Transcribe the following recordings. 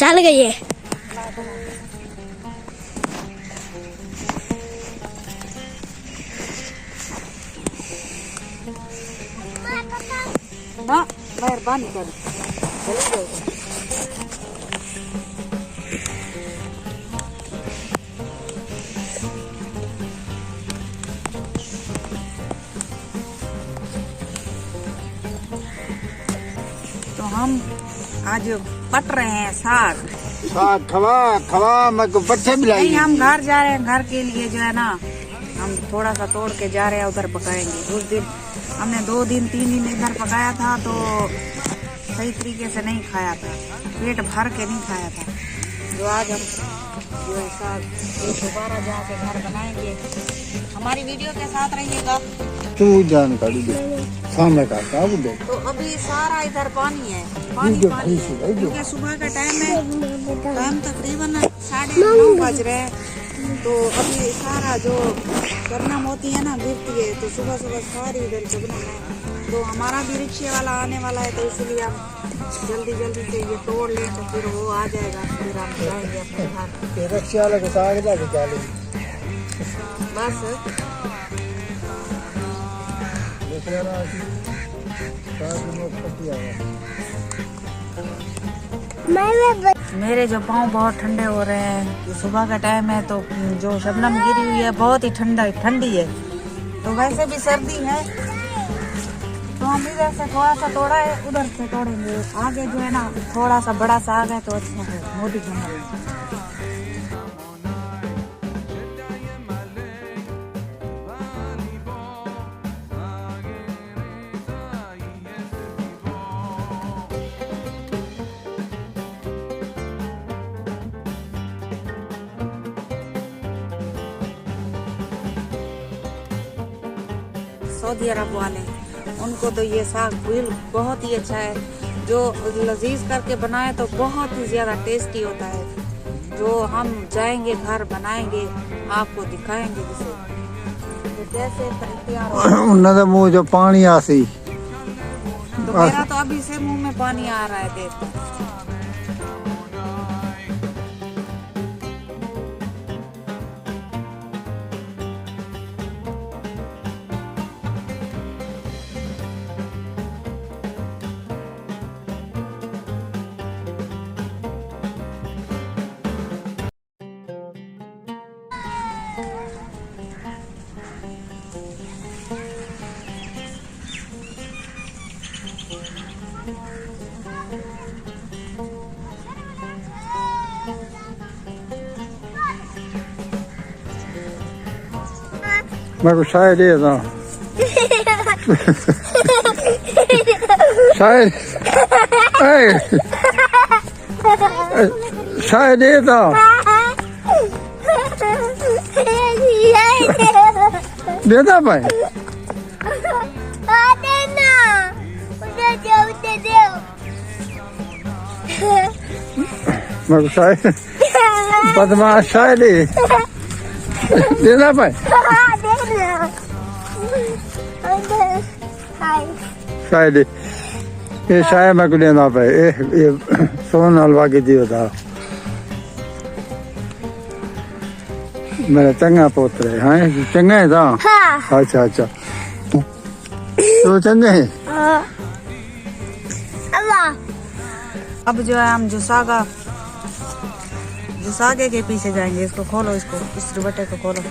चल गई है। ना मेहरबानी कर तो हम आज पट रहे हैं साग। साग खवा खवा मैं को पट्टे भी नहीं, लाई। हम घर जा रहे हैं, घर के लिए जो है ना हम थोड़ा सा तोड़ के जा रहे हैं, उधर पकाएंगे। उस दिन हमने 2 दिन 3 दिन इधर पकाया था तो सही तरीके से नहीं खाया था, पेट भर के नहीं खाया था। जो आज हम जो है साग दोबारा जाके घर बनाएंगे। हमारी वीडियो के साथ रहिएगा। तू जानकारी दे सामने का काबू दे। तो अभी सारा इधर पानी है, पानी पानी है, क्योंकि सुबह का टाइम है, टाइम तकरीबन 9:30 बज रहे हैं। तो अभी सारा जो करना होती है ना गिरती है, तो सुबह सुबह सारी इधर चुगना है। तो हमारा भी रिक्शे वाला आने वाला है, तो इसलिए हम जल्दी जल्दी से ये तोड़ लें, तो फिर वो आ जाएगा, फिर हम जाएंगे अपने घर। रिक्शे वाले को साग जाके डाले बस मेरे जो पाँव बहुत ठंडे हो रहे हैं, ये सुबह का टाइम है, तो जो शबनम गिरी हुई है बहुत ही ठंडी है। तो वैसे भी सर्दी है, तो हम इधर से थोड़ा सा तोड़ा है, उधर से तोड़ेंगे। आगे जो है ना थोड़ा सा बड़ा साग है, तो अच्छा है, मोटी जंगल। सऊदी अरब वाले, उनको तो ये साग बहुत ही अच्छा है। जो लजीज करके बनाए तो बहुत ही ज्यादा टेस्टी होता है। जो हम जाएंगे घर बनाएंगे, आपको दिखाएंगे जिसे तो कैसे तैयार हो। उन्होंने मुंह जो पानी आसी तो मेरा तो अभी से मुंह में पानी आ रहा है, देख। मैं को शायद ये था शायद शायद ये था देता भाई मैं को शायद बदमाश शायद ही देना भाई शायद ये शायद मैं को लेना पाए ये सोन हलवा की दियो था मेरा चंगा पोत्र है। हाँ चंगा है था। हाँ। अच्छा अच्छा तो चंगे है। अब जो है हम जुसागे के पीछे जाएंगे। इसको खोलो, इसको इस दुपट्टे को खोलो।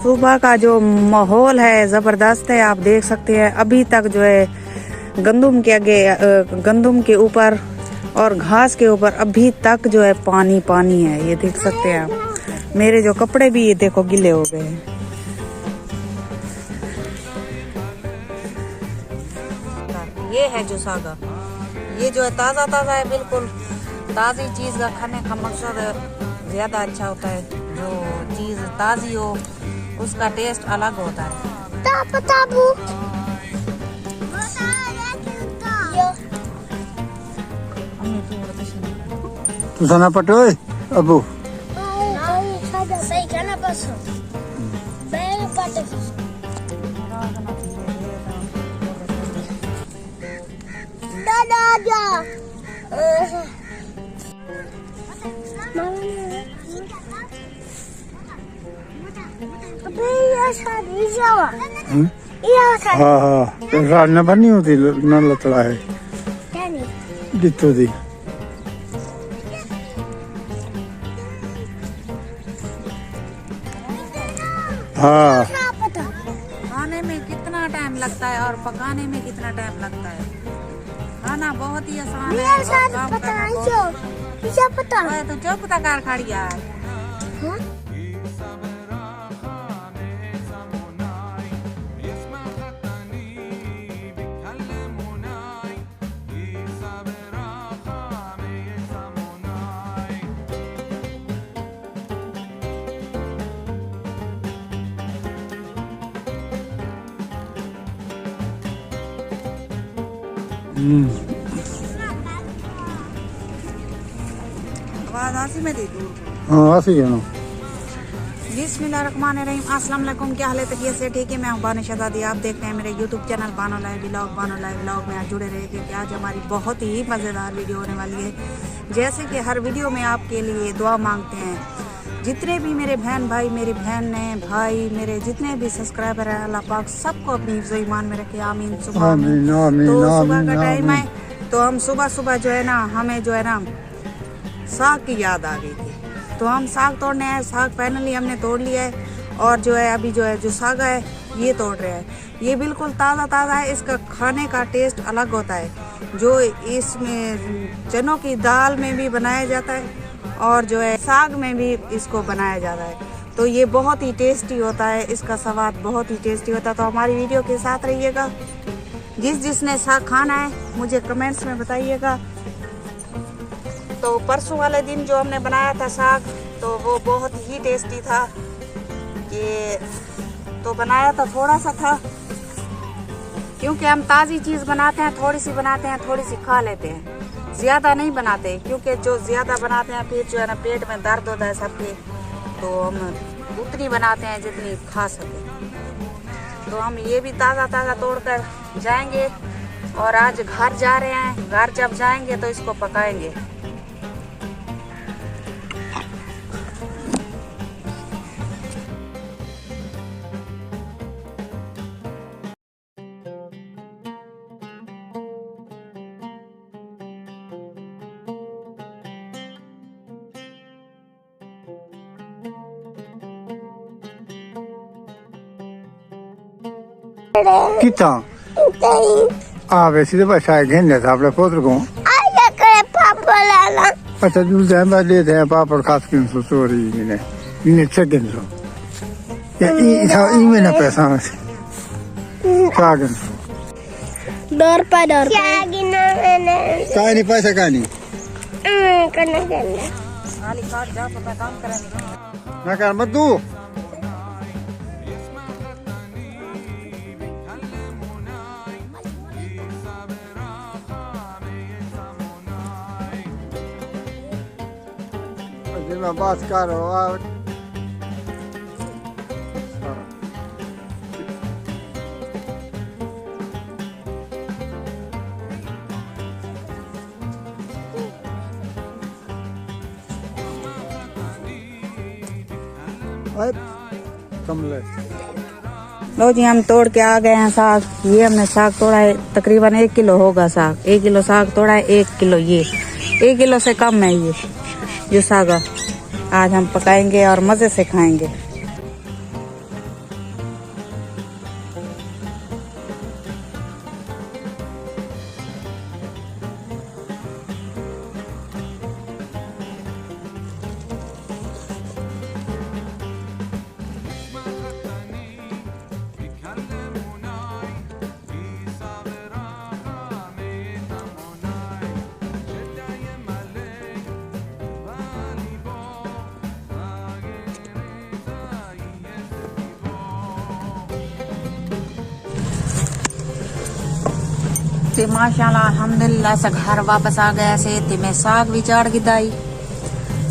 सुबह का जो माहौल है जबरदस्त है, आप देख सकते हैं। अभी तक जो है गंदुम के आगे, गंदुम के ऊपर और घास के ऊपर अभी तक जो है पानी पानी है, ये देख सकते हैं आप। मेरे जो कपड़े भी ये देखो गिले हो गए हैं। ये है जो सागा, ये जो है ताज़ा ताज़ा है, बिल्कुल ताज़ी चीज़ का खाने का मकसद ज़्यादा अच्छा होता है। जो चीज़ ताज़ी हो उसका टेस्ट अलग होता है। तू सना पटोय अबू हाँ हाँ रात न बनी होती न लतड़ा है जितो दी हाँ। खाने में कितना टाइम लगता है और पकाने में कितना टाइम लगता है। खाना बहुत ही आसान है और काम करना बहुत तो चुप कार खड़ी यार। आवाज आसी में दे दूर। हाँ आसी है ना। बिस्मिल्लाहिर्रहमानिर्रहीम, अस्सलाम वालेकुम। क्या हाल है? तबीयत से ठीक है? मैं हूं बानो शहजादी। आप देखते हैं मेरे YouTube channel Bano live vlog में। आज जुड़े रहे क्योंकि आज हमारी बहुत ही मज़ेदार वीडियो होने वाली है। जैसे कि हर वीडियो में आपके लिए दुआ मांगते हैं। जितने भी मेरे बहन भाई, मेरी बहन भाई, मेरे जितने भी सब्सक्राइबर हैं, अल्लाह पाक सबको अपनी हिफ्ज़ ईमान में रखे। आमीन सुबह आमीन। तो सुबह का टाइम है तो हम सुबह जो है ना, हमें जो है ना साग की याद आ गई थी, तो हम साग तोड़ने आए। साग फाइनली हमने तोड़ लिया है और जो है अभी जो है जो साग है ये तोड़ रहे हैं। ये बिल्कुल ताज़ा है, इसका खाने का टेस्ट अलग होता है। जो इसमें चनों की दाल में भी बनाया जाता है और जो है साग में भी इसको बनाया जाता है, तो ये बहुत ही टेस्टी होता है। इसका स्वाद बहुत ही टेस्टी होता है। तो हमारी वीडियो के साथ रहिएगा। जिसने साग खाना है मुझे कमेंट्स में बताइएगा। तो परसों वाले दिन जो हमने बनाया था साग, तो वो बहुत ही टेस्टी था। ये तो बनाया था थोड़ा सा था, क्योंकि हम ताज़ी चीज़ बनाते हैं, थोड़ी सी बनाते हैं, थोड़ी सी खा लेते हैं, ज़्यादा नहीं बनाते। क्योंकि जो ज़्यादा बनाते हैं फिर जो है ना पेट में दर्द होता है सबके, तो हम उतनी बनाते हैं जितनी खा सके। तो हम ये भी ताज़ा तोड़ कर जाएंगे और आज घर जा रहे हैं। घर जब जाएंगे तो इसको पकाएंगे। किता आ वैसे तो बस आए घेने था अपने पोत्र को अच्छा दूर जाए मैं ले दे पापड़ खास किन सो चोरी इन्हें चेकिन सो या ई में ना पैसा में क्या किन सो डर पे काय नहीं पैसा काय नहीं खाली काट जा पता काम करेंगे ना कर मत दू मैं बात कर रहा हूँ। लो जी, हम तोड़ के आ गए हैं साग। ये हमने साग तोड़ा है, तकरीबन 1 किलो होगा साग। 1 किलो साग तोड़ा है। 1 किलो ये 1 किलो से कम है ये जो साग आज हम पकाएंगे और मज़े से खाएंगे। ते माशाल्लाह अल्हम्दुलिल्लाह से घर वापस आ गया से ते मैं साग भी चाड़ गिदाई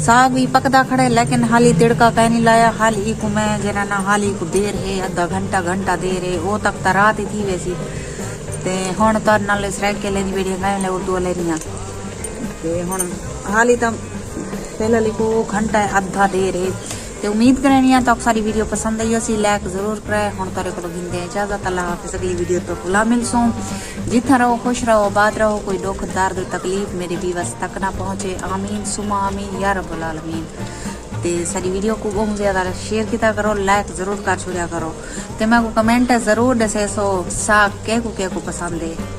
साग भी पकदा खड़े लेकिन हाली तिड़का कह नहीं लाया हाली को मैं जरा ना हाली को देर है आधा घंटा देर है वो तक तो रात ही थी वैसी ते हुण तो नाले सरेक के लेनी वीडियो गए ले उर्दू लेनिया ते हुण हाली तो पहले को घंटा आधा देर है ते उम्मीद करें तो सारी वीडियो पसंद आई सी लाइक जरूर करे हुण तारे को गिनते इजाजत अल्लाह हाफिज़ अगली वीडियो तो खुला मिलसूं जिथा रहो खुश रहो बात रहो कोई दुख दर्द तकलीफ मेरे व्यूअर्स तक ना पहुंचे आमीन सुमा आमीन या रब्बुल आलमीन ते सारी वीडियो को बहुत ज्यादा शेयर किया करो लाइक जरूर कर छोड़ा करो ते मैं को कमेंट जरूर दसे सो साग के को पसंद है।